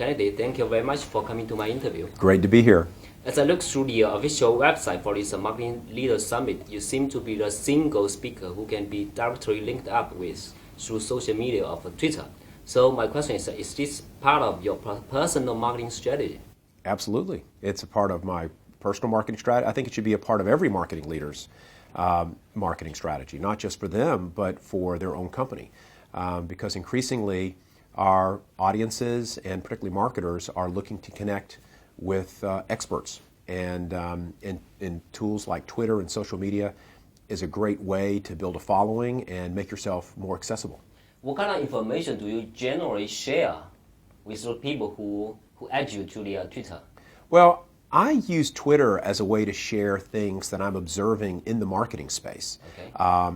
Kennedy, thank you very much for coming to my interview. Great to be here. As I look through the official website for this Marketing Leaders Summit, you seem to be the single speaker who can be directly linked up with through social media of Twitter. So my question is this part of your personal marketing strategy? Absolutely. It's a part of my personal marketing strategy. I think it should be a part of every marketing leader's marketing strategy, not just for them, but for their own company. Because increasingly, our audiences and particularly marketers are looking to connect with experts. And tools like Twitter and social media is a great way to build a following and make yourself more accessible. What kind of information do you generally share with the people who add you to the Twitter? Well, I use Twitter as a way to share things that I'm observing in the marketing space. Okay.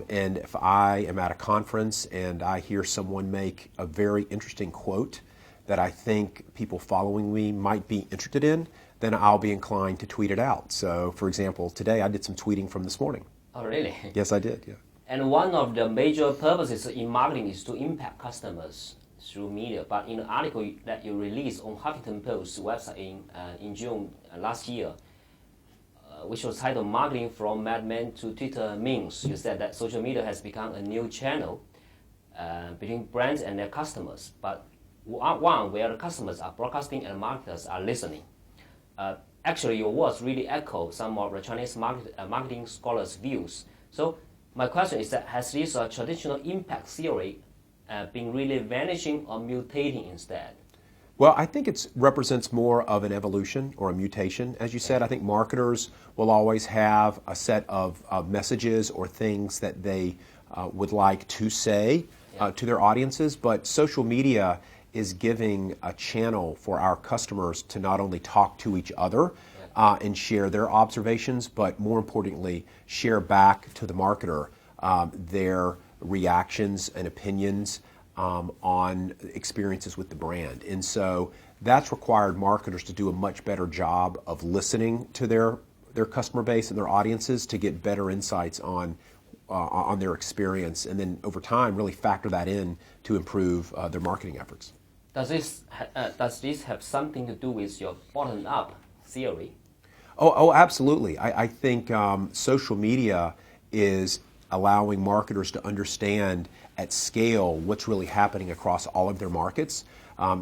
And if I am at a conference and I hear someone make a very interesting quote that I think people following me might be interested in, then I'll be inclined to tweet it out. So, for example, today I did some tweeting from this morning. Oh, really? Yes, I did, yeah. And one of the major purposes in marketing is to impact customers through media. But in an article that you released on Huffington Post's website in June last year, which was titled Marketing from Madmen to Twitter Memes, you said that social media has become a new channel between brands and their customers, but one where the customers are broadcasting and marketers are listening. Actually, your words really echo some of the Chinese marketing scholars' views. So my question is that has this traditional impact theory been really vanishing or mutating instead? Well, I think it represents more of an evolution or a mutation. As you said, I think marketers will always have a set of messages or things that they would like to say to their audiences, but social media is giving a channel for our customers to not only talk to each other and share their observations, but more importantly, share back to the marketer their reactions and opinions on experiences with the brand. And so that's required marketers to do a much better job of listening to their customer base and their audiences to get better insights on their experience, and then over time really factor that in to improve their marketing efforts. Does this have something to do with your bottom-up theory? Oh, absolutely. I think social media is allowing marketers to understand at scale what's really happening across all of their markets.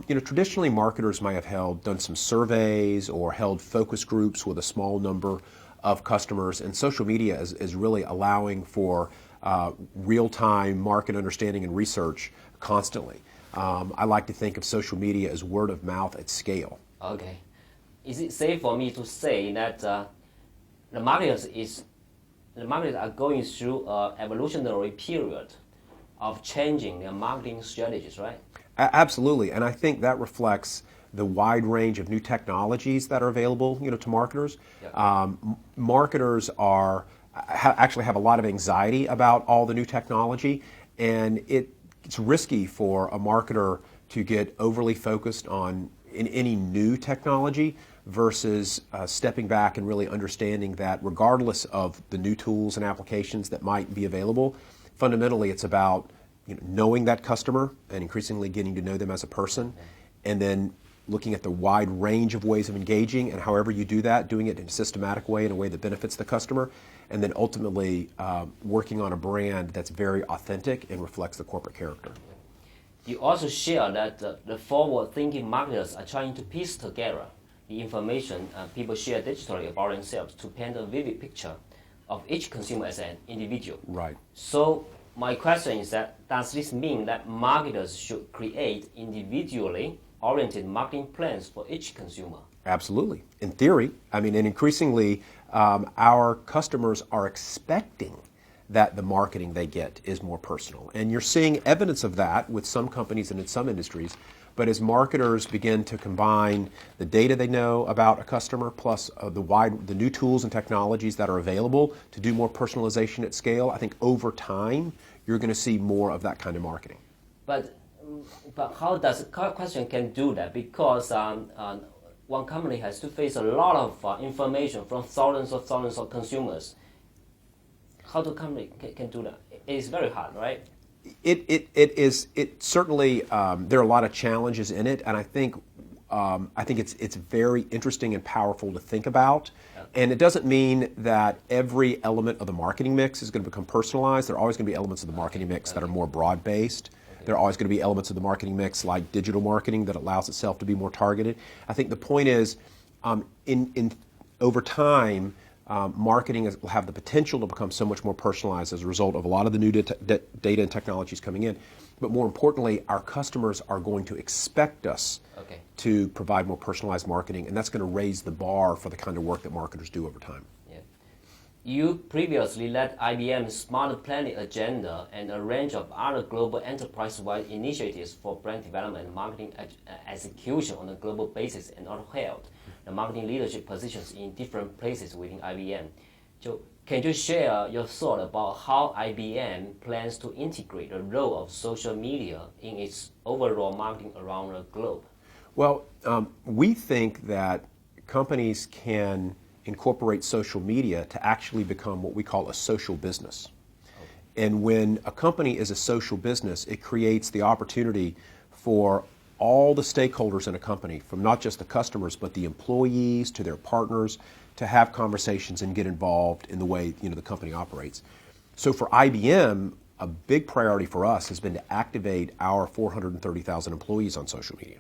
Traditionally marketers might have done some surveys or held focus groups with a small number of customers, and social media is really allowing for real-time market understanding and research constantly. I like to think of social media as word of mouth at scale. Okay. Is it safe for me to say that the marketers are going through an evolutionary period of changing their marketing strategies, right? Absolutely, and I think that reflects the wide range of new technologies that are available, to marketers. Yeah. Marketers actually have a lot of anxiety about all the new technology, and it's risky for a marketer to get overly focused on any new technology versus stepping back and really understanding that regardless of the new tools and applications that might be available, fundamentally it's about knowing that customer and increasingly getting to know them as a person, and then looking at the wide range of ways of engaging, and however you do that, doing it in a systematic way, in a way that benefits the customer, and then ultimately working on a brand that's very authentic and reflects the corporate character. You also share that the forward-thinking marketers are trying to piece together the information people share digitally about themselves to paint a vivid picture of each consumer as an individual. Right. So my question is that, does this mean that marketers should create individually oriented marketing plans for each consumer? Absolutely. In theory, and increasingly our customers are expecting that the marketing they get is more personal. And you're seeing evidence of that with some companies and in some industries. But as marketers begin to combine the data they know about a customer plus the new tools and technologies that are available to do more personalization at scale, I think over time you're going to see more of that kind of marketing. But how does a question can do that? Because one company has to face a lot of information from thousands of consumers. How the company can do that? It is very hard, right? It certainly, there are a lot of challenges in it, and I think I think it's very interesting and powerful to think about. And it doesn't mean that every element of the marketing mix is going to become personalized. There are always going to be elements of the marketing mix that are more broad-based. There are always going to be elements of the marketing mix like digital marketing that allows itself to be more targeted. I think the point is, over time, marketing will have the potential to become so much more personalized as a result of a lot of the new data and technologies coming in. But more importantly, our customers are going to expect us to provide more personalized marketing, and that's going to raise the bar for the kind of work that marketers do over time. Yeah. You previously led IBM's Smart Planning Agenda and a range of other global enterprise-wide initiatives for brand development and marketing execution on a global basis, and also held the marketing leadership positions in different places within IBM. So, can you share your thought about how IBM plans to integrate the role of social media in its overall marketing around the globe? Well, we think that companies can incorporate social media to actually become what we call a social business. And when a company is a social business, it creates the opportunity for all the stakeholders in a company, from not just the customers, but the employees to their partners, to have conversations and get involved in the way the company operates. So for IBM, a big priority for us has been to activate our 430,000 employees on social media.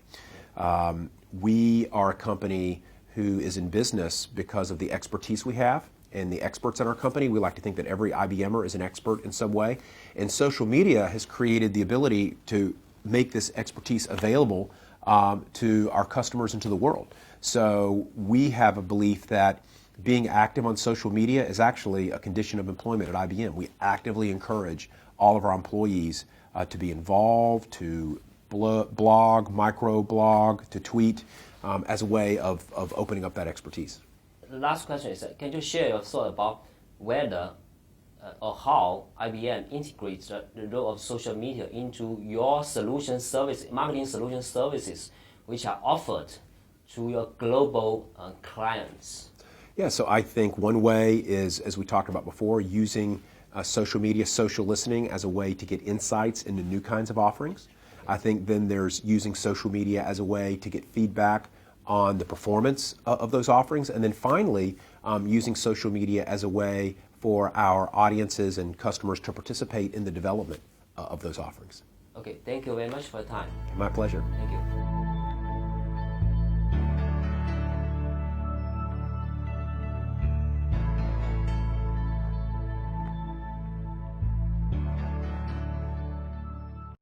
We are a company who is in business because of the expertise we have and the experts in our company. We like to think that every IBMer is an expert in some way. And social media has created the ability to make this expertise available to our customers and to the world. So we have a belief that being active on social media is actually a condition of employment at IBM. We actively encourage all of our employees to be involved, to blog, microblog, to tweet as a way of opening up that expertise. The last question is, can you share your thought about whether or how IBM integrates the role of social media into your solution service, marketing solution services, which are offered to your global clients? Yeah, so I think one way is, as we talked about before, using social media, social listening as a way to get insights into new kinds of offerings. I think then there's using social media as a way to get feedback on the performance of those offerings. And then finally, using social media as a way for our audiences and customers to participate in the development of those offerings. Okay, thank you very much for your time. My pleasure. Thank you.